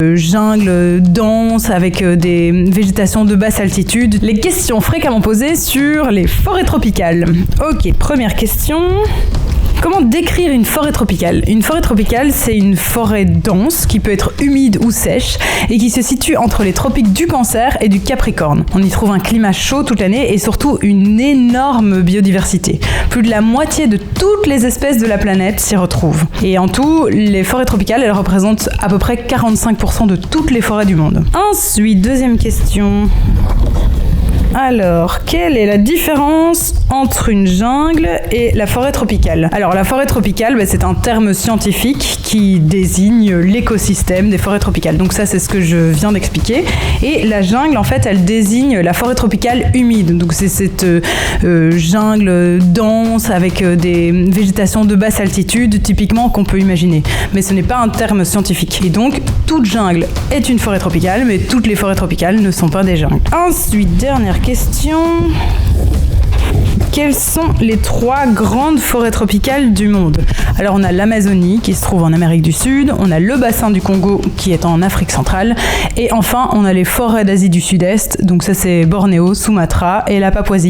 jungle dense avec des végétations de basse altitude. Les questions fréquemment posées sur les forêts tropicales. Ok, première question. Comment décrire une forêt tropicale ? Une forêt tropicale, c'est une forêt dense qui peut être humide ou sèche et qui se situe entre les tropiques du Cancer et du Capricorne. On y trouve un climat chaud toute l'année et surtout une énorme biodiversité. Plus de la moitié de toutes les espèces de la planète s'y retrouvent. Et en tout, les forêts tropicales, elles représentent à peu près 45% de toutes les forêts du monde. Ensuite, deuxième question. Alors, quelle est la différence entre une jungle et la forêt tropicale ? Alors, la forêt tropicale, c'est un terme scientifique qui désigne l'écosystème des forêts tropicales. Donc ça, c'est ce que je viens d'expliquer. Et la jungle, en fait, elle désigne la forêt tropicale humide. Donc c'est cette jungle dense avec des végétations de basse altitude, typiquement, qu'on peut imaginer. Mais ce n'est pas un terme scientifique. Et donc, toute jungle est une forêt tropicale, mais toutes les forêts tropicales ne sont pas des jungles. Ensuite, dernière question. Quelles sont les 3 grandes forêts tropicales du monde ? Alors on a l'Amazonie qui se trouve en Amérique du Sud, on a le bassin du Congo qui est en Afrique centrale, et enfin on a les forêts d'Asie du Sud-Est, donc ça c'est Bornéo, Sumatra et la Papouasie.